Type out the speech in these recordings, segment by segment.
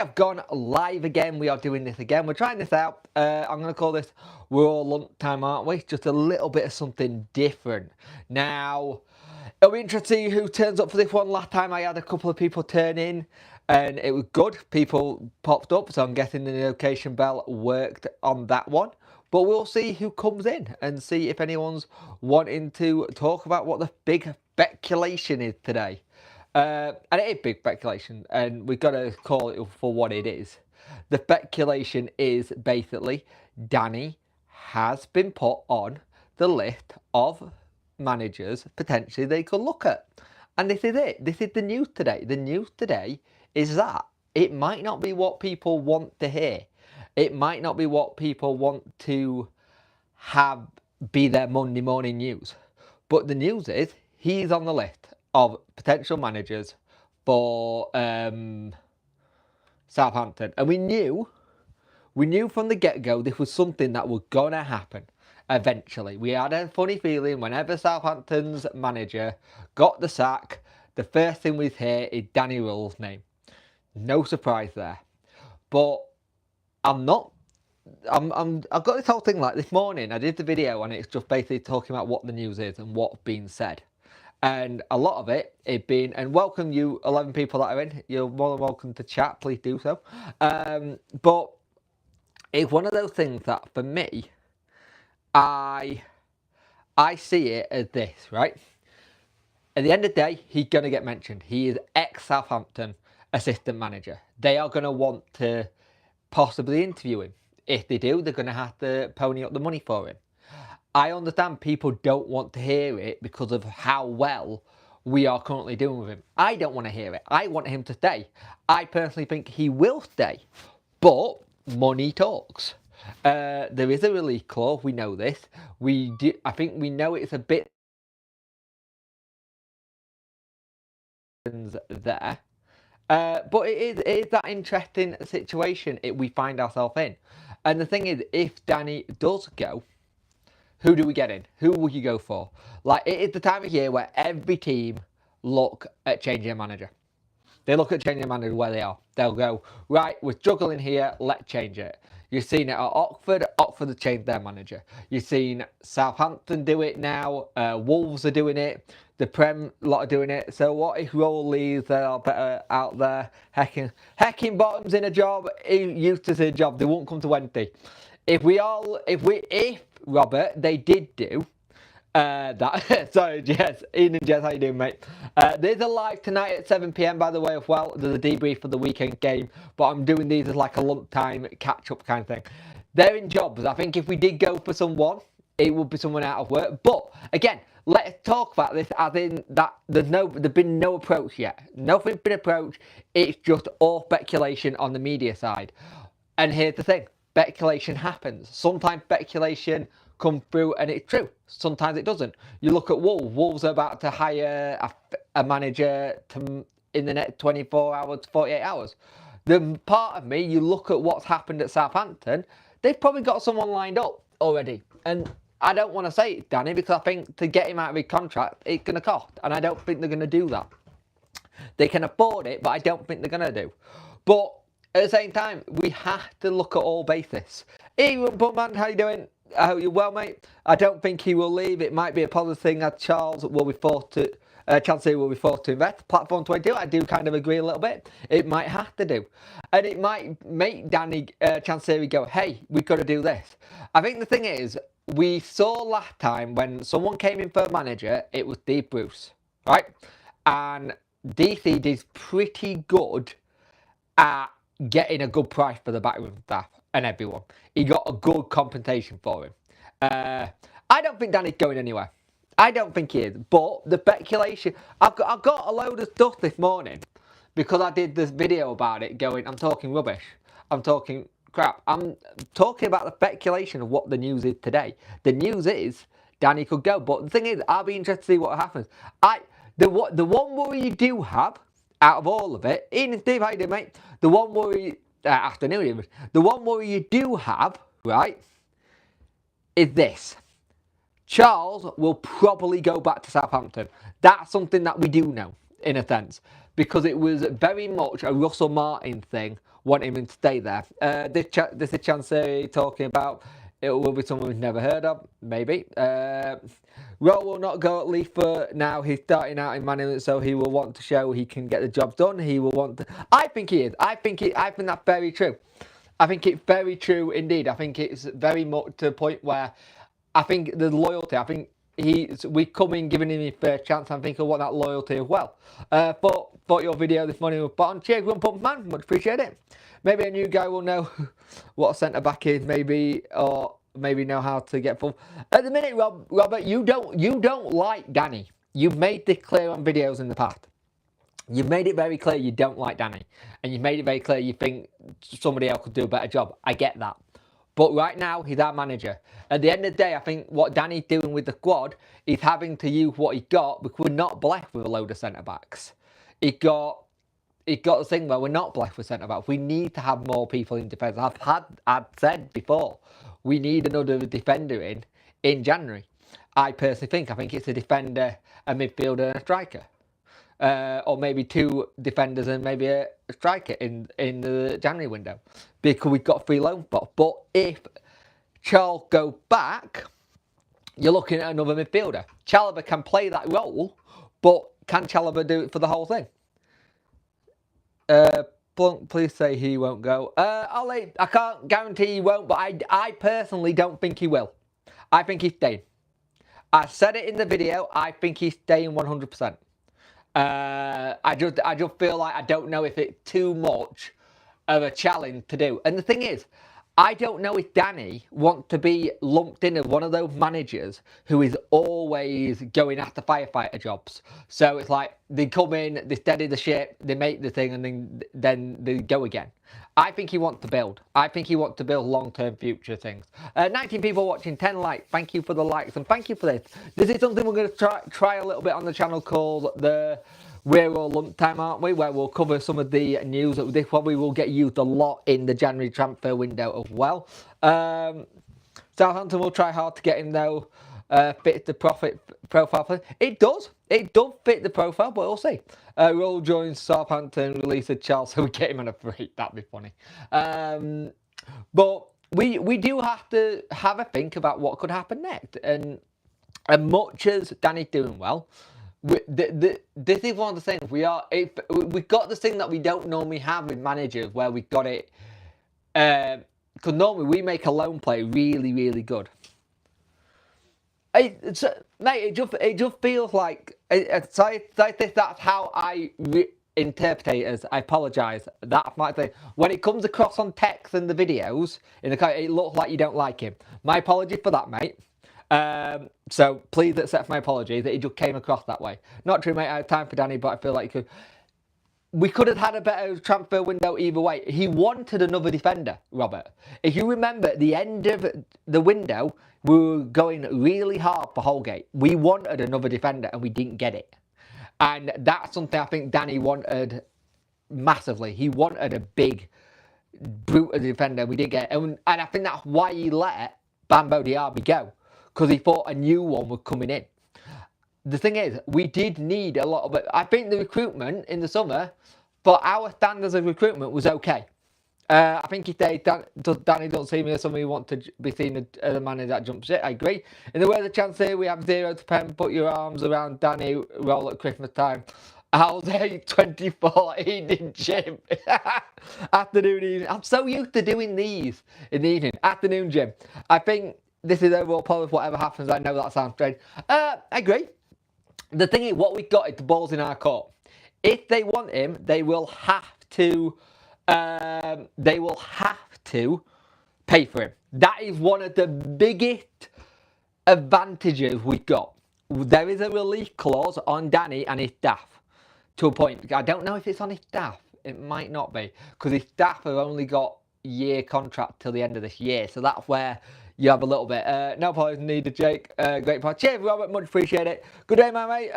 I've gone live again. We are doing this again. We're trying this out. I'm going to call this We're All Lunchtime, aren't we? Just a little bit of something different. Now, it'll be interesting to see who turns up for this one. Last time I had a couple of people turn in and it was good. People popped up, so I'm guessing the notification bell worked on that one. But we'll see who comes in and see if anyone's wanting to talk about what the big speculation is today. And it is big speculation, and we've got to call it for what it is. The speculation is basically Danny has been put on the list of managers potentially they could look at. And this is it. This is the news today. The news today is that it might not be what people want to hear. It might not be what people want to have be their Monday morning news. But the news is he's on the list of potential managers for Southampton. And we knew from the get-go this was something that was going to happen eventually. We had a funny feeling whenever Southampton's manager got the sack, the first thing we'd hear is Danny Rill's name. No surprise there. But I've got this whole thing like this morning. I did the video and it's just basically talking about what the news is and what's being said. And a lot of it been, and welcome you 11 people that are in. You're more than welcome to chat. Please do so. But it's one of those things that for me, I see it as this, right? At the end of the day, he's going to get mentioned. He is ex-Southampton assistant manager. They are going to want to possibly interview him. If they do, they're going to have to pony up the money for him. I understand people don't want to hear it because of how well we are currently doing with him. I don't want to hear it. I want him to stay. I personally think he will stay. But money talks. There is a release clause. We know this. I think we know it's a bit there. But it is that interesting situation we find ourselves in. And the thing is, if Danny does go, who do we get in? Who will you go for? Like, it is the time of year where every team look at changing their manager. They look at changing their manager where they are. They'll go, right, we're struggling here, let's change it. You've seen it at Oxford. Oxford have changed their manager. You've seen Southampton do it now. Wolves are doing it. The Prem lot are doing it. So what if Rowley's that are better out there? Hecking Bottom's in a job. Eustace in a job. They won't come to Wednesday. If Robert, they did do that. Sorry, Jess. Ian and Jess, how you doing, mate? There's a live tonight at 7 PM, by the way, as well. There's a debrief for the weekend game, but I'm doing these as like a lunchtime catch-up kind of thing. They're in jobs. I think if we did go for someone, it would be someone out of work. But again, let's talk about this as in that there's been no approach yet. Nothing's been approached. It's just all speculation on the media side. And here's the thing. Speculation happens. Sometimes speculation comes through and it's true. Sometimes it doesn't. You look at Wolves. Wolves are about to hire a manager in the next 24 hours, 48 hours. The part of me, you look at what's happened at Southampton, they've probably got someone lined up already. And I don't want to say it, Danny, because I think to get him out of his contract, it's going to cost. And I don't think they're going to do that. They can afford it, but I don't think they're going to do. But at the same time, we have to look at all basis. Hey, Buttman, how you doing? I hope you're well, mate. I don't think he will leave. It might be a positive thing that Charles will be forced to, Chancellor will be forced to invest. Platform 22, I do kind of agree a little bit. It might have to do. And it might make Danny Chancellor go, hey, we've got to do this. I think the thing is, we saw last time when someone came in for a manager, it was Steve Bruce, right? And DC did pretty good at getting a good price for the backroom staff and everyone. He got a good compensation for him. I don't think Danny's going anywhere. I don't think he is. But the speculation, I've got a load of stuff this morning because I did this video about it going, I'm talking rubbish. I'm talking crap. I'm talking about the speculation of what the news is today. The news is Danny could go. But the thing is, I'll be interested to see what happens. The one worry you do have out of all of it, Ian and Steve, how you doing, mate? The one worry, afternoon even, the one worry you do have, right, is this. Charles will probably go back to Southampton. That's something that we do know, in a sense, because it was very much a Russell Martin thing want him to stay there. This is Chansey talking about it will be someone we've never heard of, maybe. Rowe will not go at least for now. He's starting out in management, so he will want to show he can get the job done. He will want to. I think he is. I think that's very true. I think it's very true indeed. I think it's very much to the point where I think the loyalty. I think we come in giving him his first chance. I think he'll want that loyalty as well. Thought your video this morning was spot on. Cheers, one pump man. Much appreciate it. Maybe a new guy will know what a centre back is, maybe, or maybe know how to get full. At the minute, Robert, you don't like Danny. You've made this clear on videos in the past. You've made it very clear you don't like Danny, and you've made it very clear you think somebody else could do a better job. I get that. But right now, he's our manager. At the end of the day, I think what Danny's doing with the squad is having to use what he got, because we're not blessed with a load of centre-backs. He got the thing where we're not blessed with centre-backs. We need to have more people in defence. I've said before, we need another defender in January. I personally think it's a defender, a midfielder and a striker. Or maybe two defenders and maybe a striker in the January window, because we've got 3 loan spots. But if Charles goes back, you're looking at another midfielder. Chalobah can play that role, but can Chalobah do it for the whole thing? Blunt, please say he won't go. Ollie, I can't guarantee he won't, but I personally don't think he will. I think he's staying. I said it in the video. I think he's staying 100%. I just feel like I don't know if it's too much of a challenge to do. And the thing is, I don't know if Danny wants to be lumped in as one of those managers who is always going after firefighter jobs. So it's like they come in, they steady the ship, they make the thing, and then they go again. I think he wants to build. I think he wants to build long-term future things. 19 people watching, 10 likes. Thank you for the likes, and thank you for this. This is something we're going to try a little bit on the channel called the We're All Lunchtime, aren't we? Where we'll cover some of the news. This probably will get used a lot in the January transfer window as well. Southampton will try hard to get him, though. Fit the profile. It does fit the profile, but we'll see. Roll joins Southampton, release of Charles, so we get him on a free. That'd be funny. But we do have to have a think about what could happen next. And much as Danny's doing well, this is one of the things we've got this thing that we don't normally have with managers, where we got it. Because normally we make a loan play really, really good. Mate, it just feels like that's how I interpret it as. I apologise. That's my thing. When it comes across on text and the videos, it looks like you don't like him. My apology for that, mate. So please accept my apology that it just came across that way. Not true, mate. I have time for Danny, but I feel like we could have had a better transfer window either way. He wanted another defender, Robert. If you remember, at the end of the window, we were going really hard for Holgate. We wanted another defender and we didn't get it. And that's something I think Danny wanted massively. He wanted a big, brutal defender. We didn't get it. And I think that's why he let Bambo Diaby go. Because he thought a new one was coming in. The thing is, we did need a lot of it. I think the recruitment in the summer, for our standards of recruitment, was okay. I think if Danny don't see me as somebody who wants to be seen as a manager that jumps shit. I agree. In the way of the chance here, we have 0 to 10. Put your arms around Danny. Roll at Christmas time. How's 8:24 eating gym? Afternoon, evening. I'm so used to doing these in the evening. Afternoon gym. I think this is overall policy. Whatever happens, I know that sounds strange. I agree. The thing is, what we got is the ball's in our court. If they want him, they will have to. They will have to pay for him. That is one of the biggest advantages we've got. There is a release clause on Danny and his staff to a point. I don't know if it's on his staff. It might not be, because his staff have only got year contract till the end of this year. So that's where you have a little bit. No apologies needed, Jake. Great part. Cheers, Robert. Much appreciate it. Good day, my mate.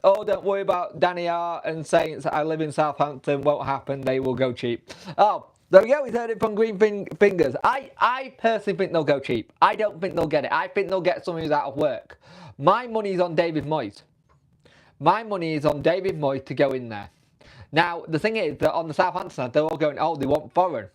Oh, don't worry about Danny R and Saints. I live in Southampton. Won't happen. They will go cheap. Oh, there we go. We heard it from Green Fingers. I personally think they'll go cheap. I don't think they'll get it. I think they'll get someone who's out of work. My money is on David Moyes. My money is on David Moyes to go in there. Now, the thing is that on the Southampton side, they're all going, oh, they want foreign.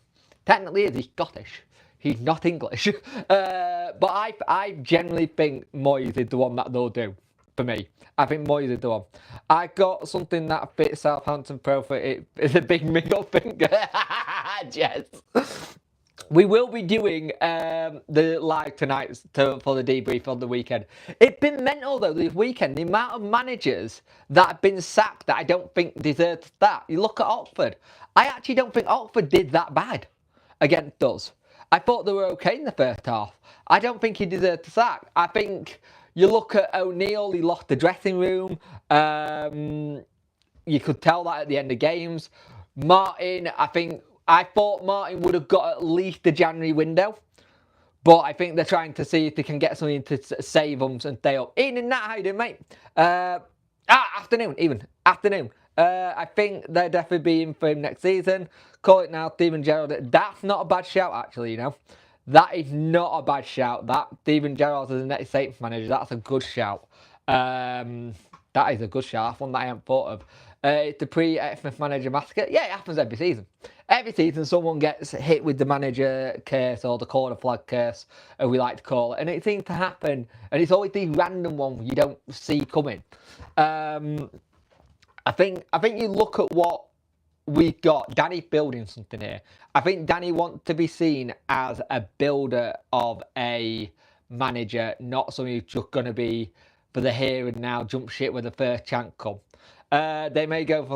Technically, he's Scottish. He's not English. But I generally think Moyes is the one that they'll do, for me. I think Moyes is the one. I got something that fits Southampton profile. It's a big middle finger. Yes. We will be doing the live tonight for the debrief on the weekend. It's been mental though this weekend. The amount of managers that have been sacked that I don't think deserve to start. You look at Oxford. I actually don't think Oxford did that bad against us. I thought they were okay in the first half. I don't think he deserved to sack. I think you look at O'Neill. He lost the dressing room. You could tell that at the end of games. Martin, I thought Martin would have got at least the January window. But I think they're trying to see if they can get something to save them and stay up. Ian and Nat, how you doing, mate? Afternoon. I think they'll definitely be in for him next season. Call it now, Steven Gerrard. That's not a bad shout, actually, you know. That is not a bad shout. That Steven Gerrard as the next Saints manager, that's a good shout. That is a good shout. That's one that I haven't thought of. It's the pre-Exmouth manager massacre. Yeah, it happens every season. Every season someone gets hit with the manager curse or the corner flag curse, as we like to call it. And it seems to happen. And it's always these random ones you don't see coming. I think you look at what we've got. Danny's building something here. I think Danny wants to be seen as a builder of a manager, not someone who's just going to be for the here and now, jump shit when the first chance comes. They may go for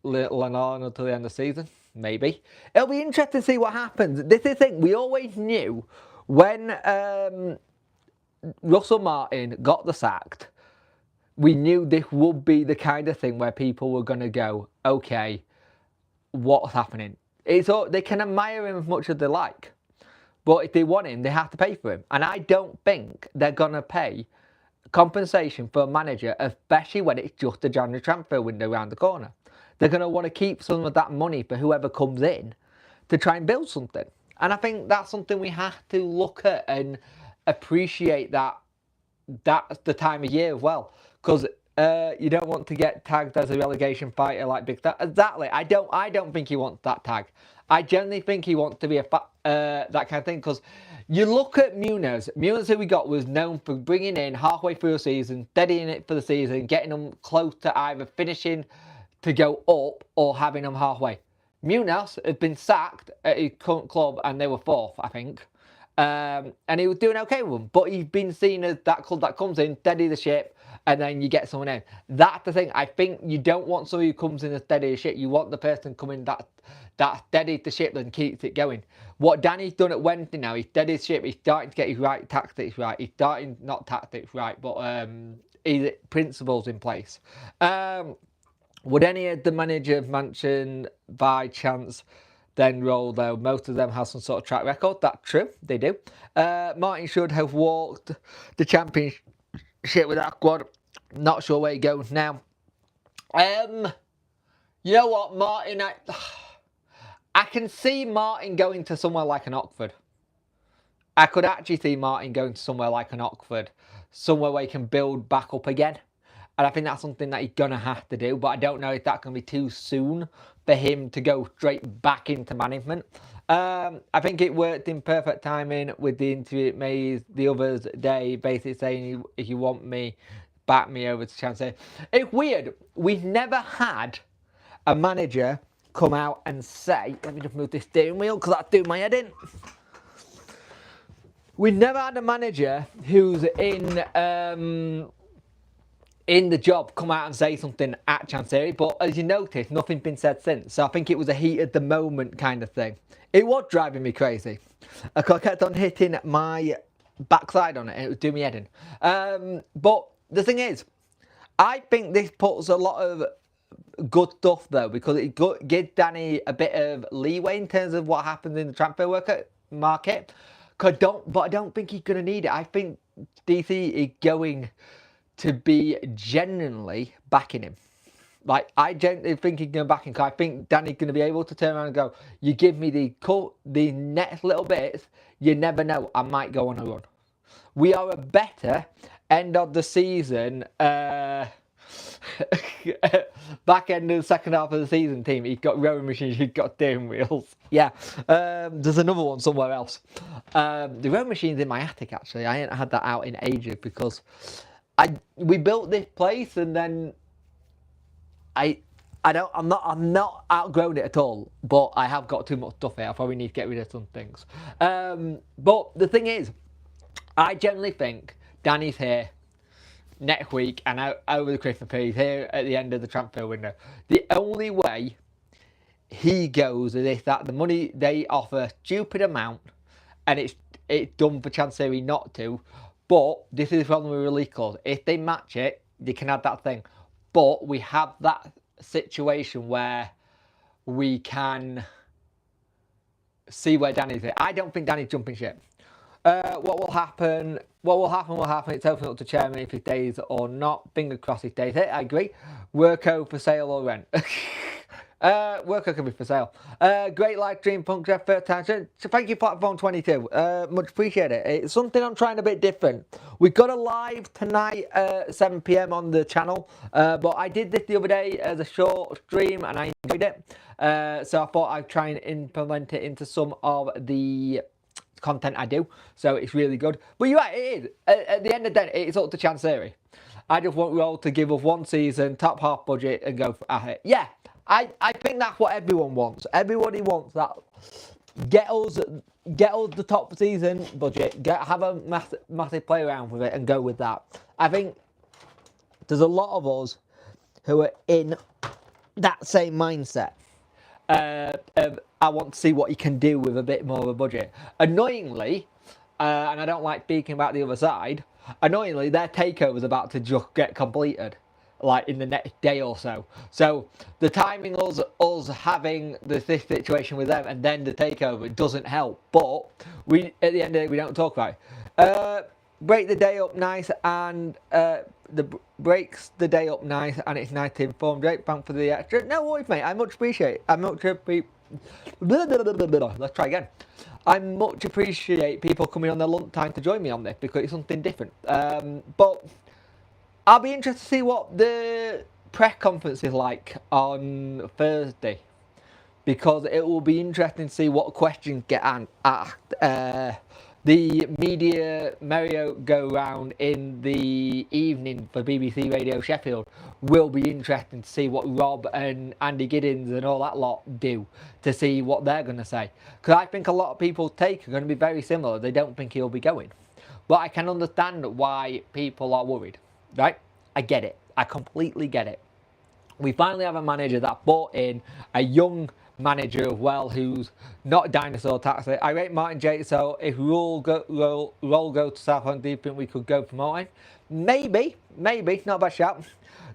Lennon until the end of the season. Maybe. It'll be interesting to see what happens. This is the thing. We always knew when Russell Martin got the sacked, we knew this would be the kind of thing where people were going to go, okay, what's happening? They can admire him as much as they like. But if they want him, they have to pay for him. And I don't think they're going to pay compensation for a manager, especially when it's just a January transfer window around the corner. They're going to want to keep some of that money for whoever comes in to try and build something. And I think that's something we have to look at and appreciate that's the time of year as well. Because you don't want to get tagged as a relegation fighter like Big Star. Exactly. I don't think he wants that tag. I generally think he wants to be that kind of thing. Because you look at Muniz. Muniz, who we got, was known for bringing in halfway through the season, steadying it for the season, getting them close to either finishing to go up or having them halfway. Muniz had been sacked at his current club and they were fourth, I think. And he was doing okay with them. But he's been seen as that club that comes in, steady the ship, and then you get someone in. That's the thing. I think you don't want somebody who comes in and steady the ship. You want the person coming that steadies the ship and keeps it going. What Danny's done at Wednesday now, he's steadied the ship. He's starting to get his tactics right. He's starting, not tactics right, but his principles in place. Would any of the managers mentioned by chance then roll though? Most of them have some sort of track record. That's true, they do. Martin should have walked the championship with that squad. Not sure where he goes now. You know what, Martin? I can see Martin going to somewhere like an Oxford. I could actually see Martin going to somewhere like an Oxford, somewhere where he can build back up again. And I think that's something that he's going to have to do. But I don't know if that's going to be too soon for him to go straight back into management. I think it worked in perfect timing with the interview it made the other day, basically saying, if you want me, back me over to Chance. It's weird. We've never had a manager come out and say, let me just move this steering wheel because that's doing my head in. We've never had a manager who's in the job come out and say something at Chancery, but as you notice, nothing's been said since. So I think it was a heat of the moment kind of thing. It was driving me crazy. I kept on hitting my backside on it and it was doing me head in. But the thing is, I think this puts a lot of good stuff though, because it gives Danny a bit of leeway in terms of what happens in the transfer market. But I don't think he's going to need it. I think DC is going to be genuinely backing him. Like, I genuinely think he's going to back him, because I think Danny's going to be able to turn around and go, you give me the next little bits, you never know, I might go on a run. We are a better end of the season back end of the second half of the season team, he's got rowing machines, he's got steering wheels. Yeah, there's another one somewhere else. The rowing machine's in my attic actually. I ain't had that out in ages because we built this place and then I'm not outgrown it at all, but I have got too much stuff here. I probably need to get rid of some things. But the thing is, I generally think Danny's here next week and over the Christmas period, here at the end of the transfer window. The only way he goes is if that the money they offer a stupid amount and it's done for Chancery not to. But this is the problem with release clause. If they match it, they can add that thing. But we have that situation where we can see where Danny's at. I don't think Danny's jumping ship. What will happen? What will happen. It's open up to chairman if he stays or not. Finger crossed he stays. Hey, I agree. Worko for sale or rent. Worko can be for sale. Great live stream, Punk Jeff, first time. So thank you, Platform 22. Much appreciate it. It's something I'm trying a bit different. We've got a live tonight at 7 PM on the channel. But I did this the other day as a short stream and I enjoyed it. So I thought I'd try and implement it into some of the content I do, so it's really good. But you're right, it is. At the end of the day, it's up to Chancery. I just want Roll to give us one season, top half budget, and go at it. Yeah, I think that's what everyone wants. Everybody wants that. Get us the top season budget. Have a massive play around with it and go with that. I think there's a lot of us who are in that same mindset. I want to see what you can do with a bit more of a budget. Annoyingly, and I don't like speaking about the other side, annoyingly, their takeover's about to just get completed, like in the next day or so. So the timing us having this situation with them and then the takeover doesn't help. But we, at the end of the day, we don't talk about it. Break the day up nice and breaks the day up nice and it's nice to inform Drake. Thanks for the extra. No worries, mate. I much appreciate it. Let's try again. I much appreciate people coming on their lunchtime to join me on this because it's something different. But I'll be interested to see what the press conference is like on Thursday because it will be interesting to see what questions get asked. The media merry-go-round in the evening for BBC Radio Sheffield will be interesting to see what Rob and Andy Giddens and all that lot do to see what they're going to say. Because I think a lot of people's take are going to be very similar. They don't think he'll be going. But I can understand why people are worried, right? I get it. I completely get it. We finally have a manager that brought in a young manager as well, who's not dinosaur taxi. I rate Martin J. So if Roll go to Southampton, do you think we could go for Martin? Maybe, not a bad shout.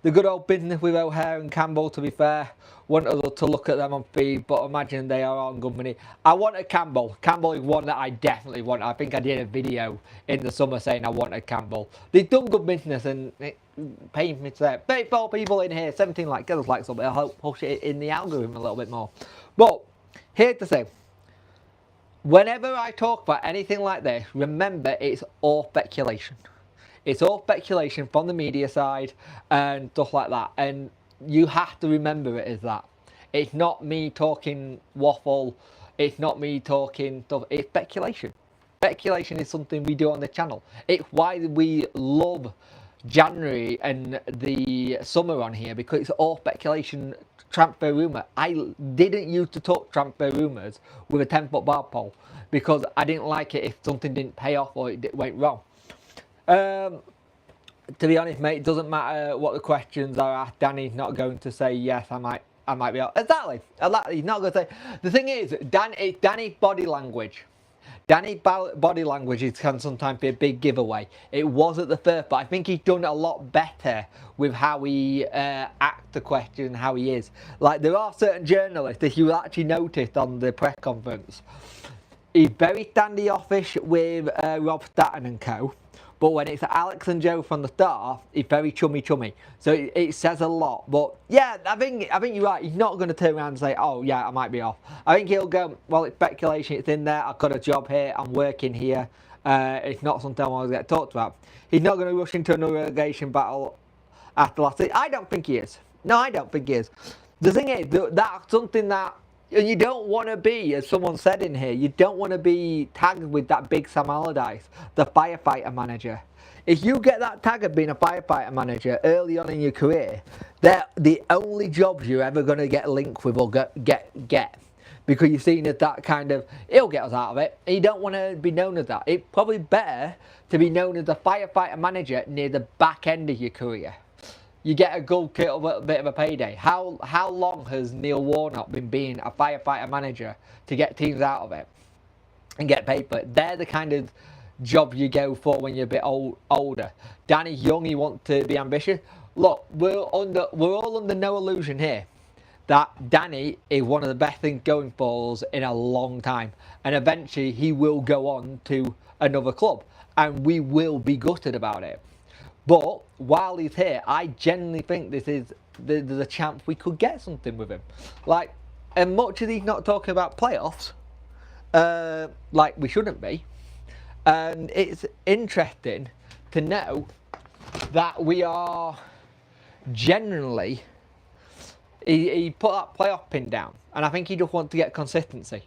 The good old business with O'Hare and Campbell, to be fair, want us to look at them on feed, but imagine they are on good money. I wanted Campbell. Campbell is one that I definitely want. I think I did a video in the summer saying I wanted Campbell. They've done good business and it pains me to say it. 34 people in here, 17 like, get us like something. I'll help push it in the algorithm a little bit more. But here to say, whenever I talk about anything like this, remember it's all speculation. It's all speculation from the media side and stuff like that. And you have to remember it as that. It's not me talking waffle. It's not me talking stuff. It's speculation. Speculation is something we do on the channel. It's why we love January and the summer on here, because it's all speculation, transfer rumour. I didn't used to talk transfer rumours with a 10-foot bar pole because I didn't like it if something didn't pay off or it went wrong. To be honest, mate, it doesn't matter what the questions are asked. Danny's not going to say yes. I might be out. Exactly. He's not going to say. The thing is, Danny's body language. Danny's body language can sometimes be a big giveaway. It was at the first, but I think he's done a lot better with how he acts the question, how he is. Like, there are certain journalists that you actually noticed on the press conference. He's very standoffish with Rob Statten and co. But when it's Alex and Joe from the start, he's very chummy. So it says a lot. But yeah, I think you're right. He's not going to turn around and say, oh yeah, I might be off. I think he'll go, well, it's speculation. It's in there. I've got a job here. I'm working here. It's not something I want to get talked about. He's not going to rush into another relegation battle after last season. I don't think he is. No, I don't think he is. The thing is, that's something that you don't want to be, as someone said in here, you don't want to be tagged with that big Sam Allardyce, the firefighter manager. If you get that tag of being a firefighter manager early on in your career, they're the only jobs you're ever going to get linked with or get. Because you've seen as that kind of, it'll get us out of it. And you don't want to be known as that. It's probably better to be known as a firefighter manager near the back end of your career. You get a good little bit of a payday. How long has Neil Warnock been being a firefighter manager to get teams out of it and get paid for it? They're the kind of job you go for when you're a bit older. Danny's young, he wants to be ambitious. Look, we're all under no illusion here that Danny is one of the best things going for us in a long time, and eventually he will go on to another club, and we will be gutted about it. But while he's here, I genuinely think there's a chance we could get something with him. Like, and much as he's not talking about playoffs, like we shouldn't be, and it's interesting to know that we are generally. He put that playoff pin down, and I think he just wants to get consistency.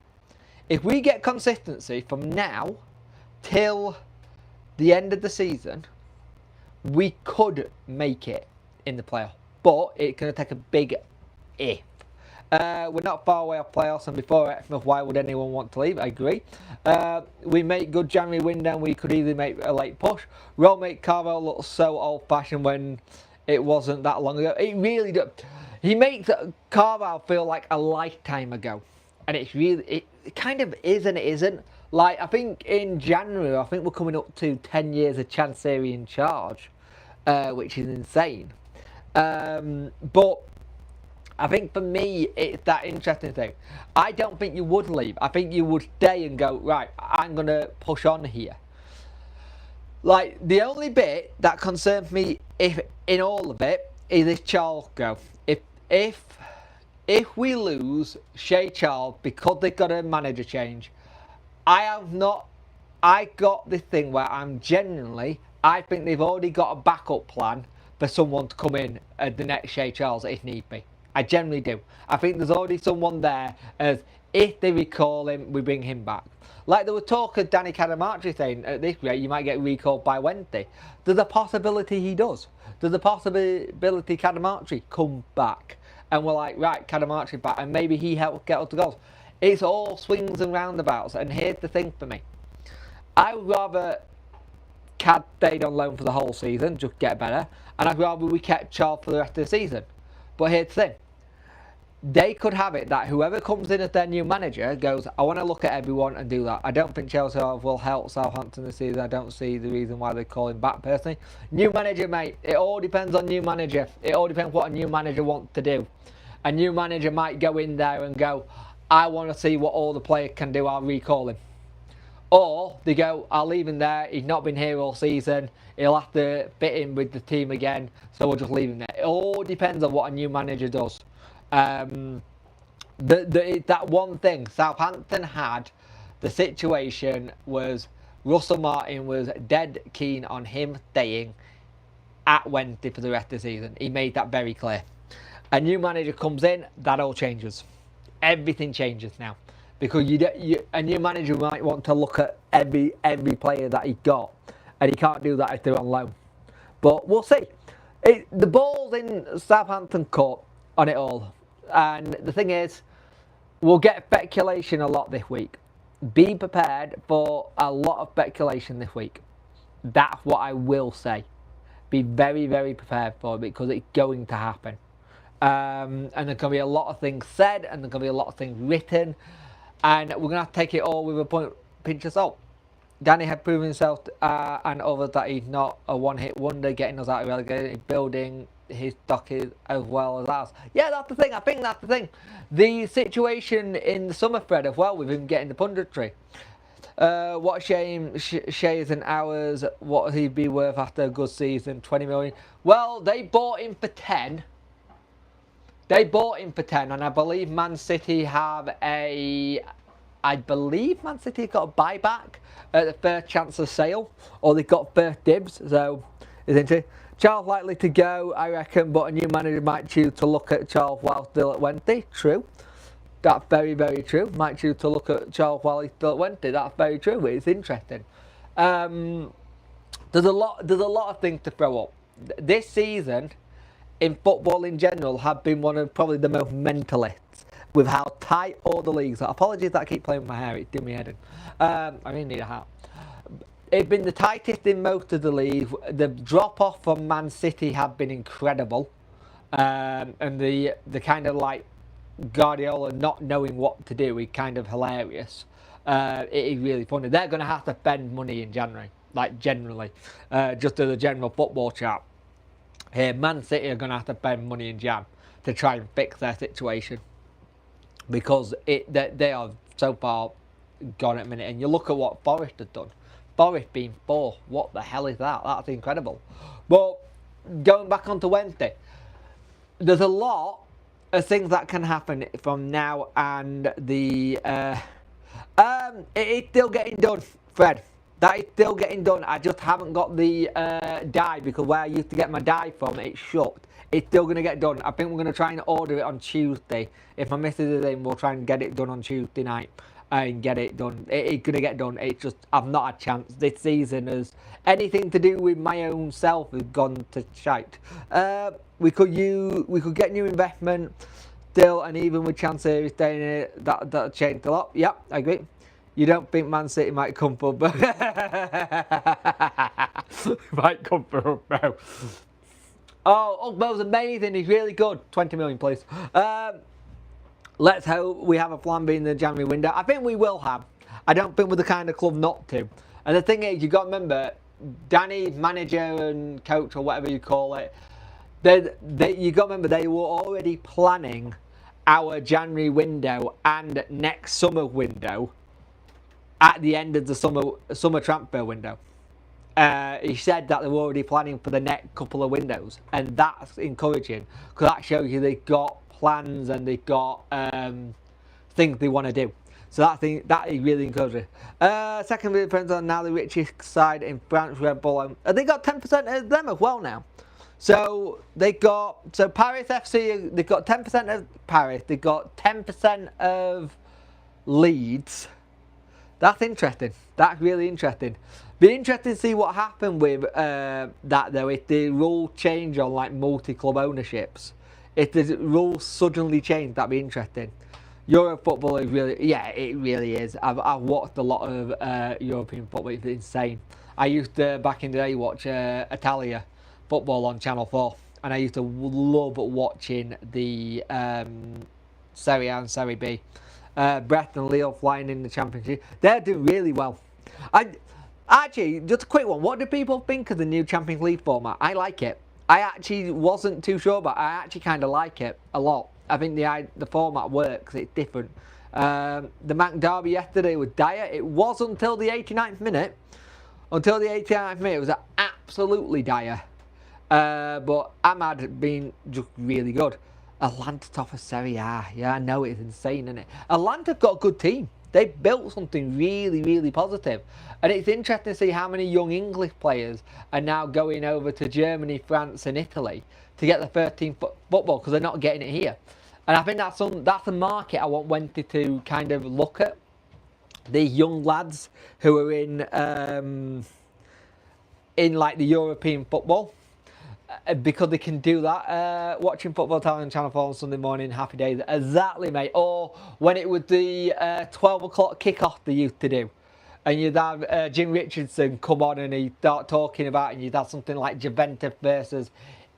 If we get consistency from now till the end of the season, we could make it in the playoff, but it's going to take a big if. We're not far away off playoffs, and before Exmouth, why would anyone want to leave? I agree. We make good January window, and we could easily make a late push. We'll make Carvel look so old-fashioned when it wasn't that long ago. It really does. He makes Carval feel like a lifetime ago, and it's really, it kind of is and it isn't. Like, I think in January, I think we're coming up to 10 years of Chancery in charge, which is insane. But I think for me, it's that interesting thing. I don't think you would leave. I think you would stay and go, right, I'm going to push on here. Like, the only bit that concerns me in all of it is if Charles go. If we lose Shea Charles because they've got a manager change, I got this thing where I think they've already got a backup plan for someone to come in at the next Shea Charles if need be. I generally do. I think there's already someone there as if they recall him, we bring him back. Like there was talk of Danny Cadamartri saying at this rate you might get recalled by Wednesday. There's a possibility he does. There's a possibility Cadamartri come back. And we're like, right, Cadamartri back, and maybe he helped get us the goals. It's all swings and roundabouts, and here's the thing for me. I would rather Cad stayed on loan for the whole season, just get better, and I'd rather we kept Charles for the rest of the season. But here's the thing. They could have it that whoever comes in as their new manager goes, I want to look at everyone and do that. I don't think Chelsea will help Southampton this season. I don't see the reason why they call him back personally. New manager, mate. It all depends on new manager. It all depends what a new manager wants to do. A new manager might go in there and go, I want to see what all the players can do. I'll recall him. Or they go, I'll leave him there. He's not been here all season. He'll have to fit in with the team again. So we'll just leave him there. It all depends on what a new manager does. That one thing Southampton had, the situation was Russell Martin was dead keen on him staying at Wednesday for the rest of the season. He made that very clear. A new manager comes in, that all changes. Everything changes now because a new manager might want to look at every player that he got, and he can't do that if they're on loan. But we'll see. The ball's in Southampton court on it all. And the thing is, we'll get speculation a lot this week. Be prepared for a lot of speculation this week. That's what I will say. Be very, very prepared for it because it's going to happen. And there's going to be a lot of things said and there's going to be a lot of things written. And we're going to have to take it all with a pinch of salt. Danny had proven himself and others that he's not a one-hit wonder, getting us out of relegation, building his stock is as well as ours. Yeah, that's the thing. I think that's the thing. The situation in the summer thread as well with him getting the punditry. What a shame Shea and ours. What would he be worth after a good season? 20 million. Well, they bought him for 10. And I believe Man City have I believe Man City got a buyback at the first chance of sale, or they got first dibs. So it's interesting. Charles likely to go, I reckon, but a new manager might choose to look at Charles while still at Wednesday. True. That's very, very true. Might choose to look at Charles while he's still at Wednesday. That's very true. It's interesting. There's a lot of things to throw up. This season, in football in general, have been one of probably the most mentalists with how tight all the leagues are. Apologies that I keep playing with my hair. It's doing me head in. I really need a hat. It's been the tightest in most of the league. The drop-off from Man City have been incredible. And the kind of like Guardiola not knowing what to do is kind of hilarious. It is really funny. They're going to have to spend money in January, like generally, just as a general football chat. Here, Man City are going to have to spend money in Jan to try and fix their situation, because they are so far gone at a minute. And you look at what Forest has done. Forest being 4th. What the hell is that? That's incredible. But going back onto Wednesday, there's a lot of things that can happen from now and the... it is still getting done, Fred. That is still getting done. I just haven't got the dye, because where I used to get my dye from, it's shut. It's still going to get done. I think we're going to try and order it on Tuesday. If my missus is in, we'll try and get it done on Tuesday night and get it done. It's going to get done. It's just, I've not had a chance. This season has, anything to do with my own self has gone to shite. We could get new investment still, and even with Chancery staying in it, that'll change a lot. Yep, I agree. You don't think Man City might come for might come for Ugbo. Oh, Ugbo's amazing. He's really good. 20 million, please. Let's hope we have a plan B in the January window. I think we will have. I don't think we're the kind of club not to. And the thing is, you've got to remember, Danny, manager and coach or whatever you call it, you got to remember they were already planning our January window and next summer window at the end of the summer transfer window. He said that they were already planning for the next couple of windows, and that's encouraging, because that shows you they've got plans and they've got things they want to do. So that is really encouraging. Second depends on now the richest side in France, Red Bull. They got 10% of them as well now. So Paris FC, they've got 10% of Paris. They've got 10% of Leeds. That's interesting. That's really interesting. Be interesting to see what happened with that though. If the rule change on like multi-club ownerships, if the rules suddenly change, that'd be interesting. Euro football is really, yeah, it really is. I've watched a lot of European football. It's insane. I used to back in the day watch Italia football on Channel 4, and I used to love watching the Serie A and Serie B. Brest and Lille flying in the Championship. They're doing really well. Actually, just a quick one. What do people think of the new Champions League format? I like it. I actually wasn't too sure, but I actually kind of like it a lot. I think the format works. It's different. The Mac Derby yesterday was dire. It was until the 89th minute. Until the 89th minute, it was absolutely dire. But Ahmad had been just really good. Atalanta top of Serie A. Yeah, I know, it's insane, isn't it? Atalanta's got a good team. They built something really, really positive. And it's interesting to see how many young English players are now going over to Germany, France and Italy to get the first team football, because they're not getting it here. And I think that's a market I want Wednesday to kind of look at. These young lads who are in like the European football. Because they can do that. Watching Football Talent on Channel 4 on Sunday morning, happy days. Exactly, mate. Or when it was the 12 o'clock kickoff they used to do. And you'd have Jim Richardson come on and he'd start talking about it, and you'd have something like Juventus versus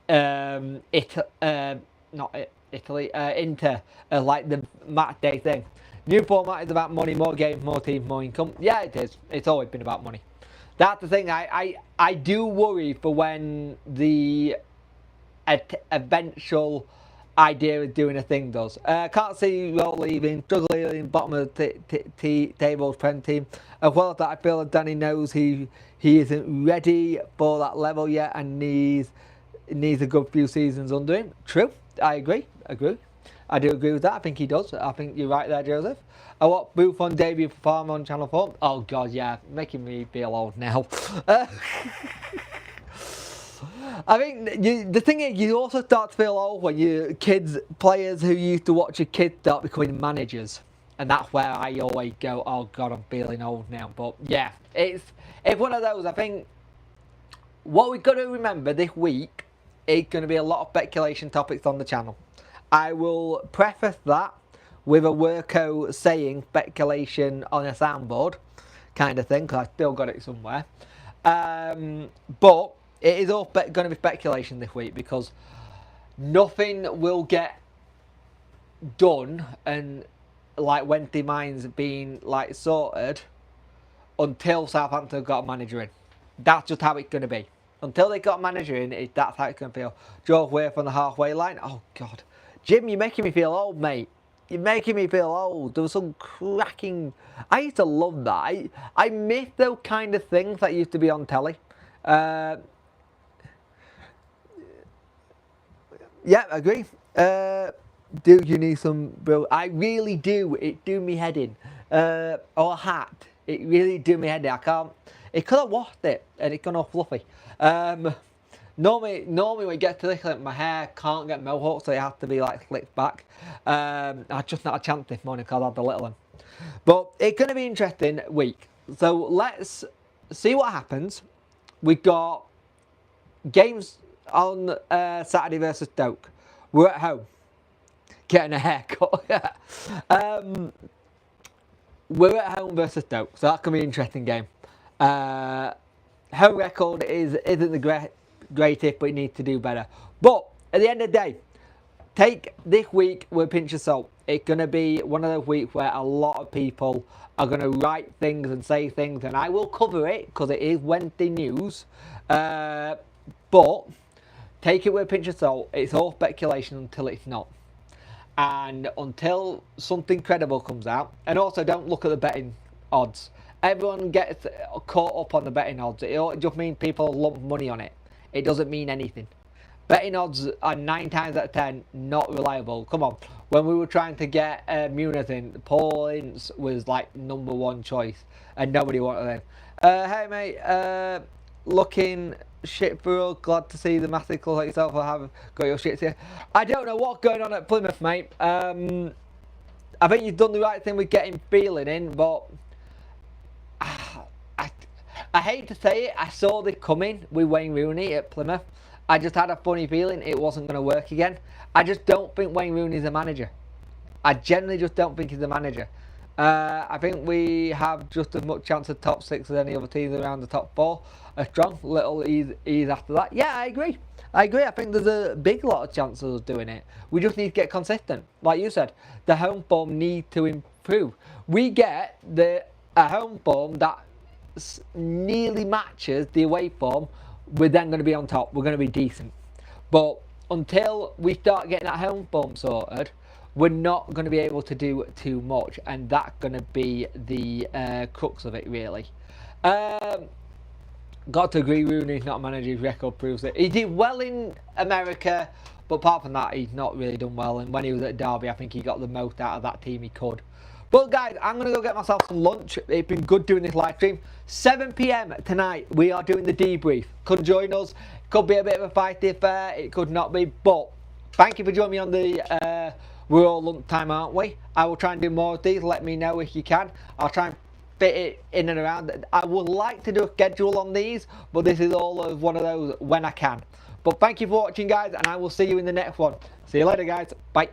Inter, like the match day thing. New format is about money, more games, more teams, more income. Yeah, it is. It's always been about money. That's the thing. I do worry for when the eventual idea of doing a thing does. Can't see Roll leaving, struggling bottom of the table's friend team. As well as that, I feel that Danny knows he isn't ready for that level yet and needs a good few seasons under him. True, I agree. I do agree with that. I think he does. I think you're right there, Joseph. I watched Buffon debut for Farm on Channel 4. Oh, God, yeah. Making me feel old now. I think the thing is, you also start to feel old when you players who used to watch your kids start becoming managers. And that's where I always go, oh God, I'm feeling old now. But yeah, it's one of those. I think what we've got to remember this week is going to be a lot of speculation topics on the channel. I will preface that with a worko saying speculation on a soundboard kind of thing, because I still got it somewhere. But it is all going to be speculation this week, because nothing will get done and like Wednesday minds being like sorted until Southampton have got a manager in. That's just how it's going to be. Until they got a manager in, that's how it's going to feel. Drove away from the halfway line. Oh God, Jim, you're making me feel old, mate. You're making me feel old. There was some cracking. I used to love that. I miss those kind of things that used to be on telly. Yeah, I agree. Do you need some bill? I really do. It do me head in. Or a hat. It really do me head in. I can't. It could have washed it and it gone all fluffy. Normally when it gets to this, like, my hair can't get mohawk, so it has to be like slicked back. I just not a chance this morning because I had the little one. But it's going to be an interesting week. So let's see what happens. We've got games on Saturday versus Stoke. We're at home. Getting a haircut. We're at home versus Stoke, so that's going to be an interesting game. Home record isn't the greatest, but it needs to do better. But at the end of the day, take this week with a pinch of salt. It's going to be one of those weeks where a lot of people are going to write things and say things, and I will cover it because it is Wednesday news. But take it with a pinch of salt. It's all speculation until it's not. And until something credible comes out, and also don't look at the betting odds. Everyone gets caught up on the betting odds. It just means people lump money on it. It doesn't mean anything. Betting odds are 9 times out of 10 not reliable. Come on. When we were trying to get Muniz in, Paul Ince was like #1 choice, and nobody wanted him. Hey mate, looking shit for us. Glad to see the massive club like yourself will have got your shit here. I don't know what's going on at Plymouth, mate. I think you've done the right thing with getting Feeling in, but I hate to say it, I saw this coming with Wayne Rooney at Plymouth. I just had a funny feeling it wasn't going to work again. I just don't think Wayne Rooney's a manager. I generally just don't think he's a manager. I think we have just as much chance of top 6 as any other teams around the top 4. A strong little ease after that. Yeah, I agree. I think there's a big lot of chances of doing it. We just need to get consistent. Like you said, the home form need to improve. We get a home form that nearly matches the away form, we're then going to be on top. We're going to be decent. But until we start getting that home form sorted, we're not going to be able to do too much, and that's going to be the crux of it, really. Got to agree, Rooney's not a manager. His record proves it. He did well in America, but apart from that, he's not really done well. And when he was at Derby, I think he got the most out of that team he could. But guys, I'm going to go get myself some lunch. It's been good doing this live stream. 7 PM tonight, we are doing the debrief. Could join us. Could be a bit of a fighty affair. It could not be. But thank you for joining me on the We're All Lunchtime, aren't we? I will try and do more of these. Let me know if you can. I'll try and fit it in and around. I would like to do a schedule on these, but this is all of one of those when I can. But thank you for watching, guys, and I will see you in the next one. See you later, guys. Bye.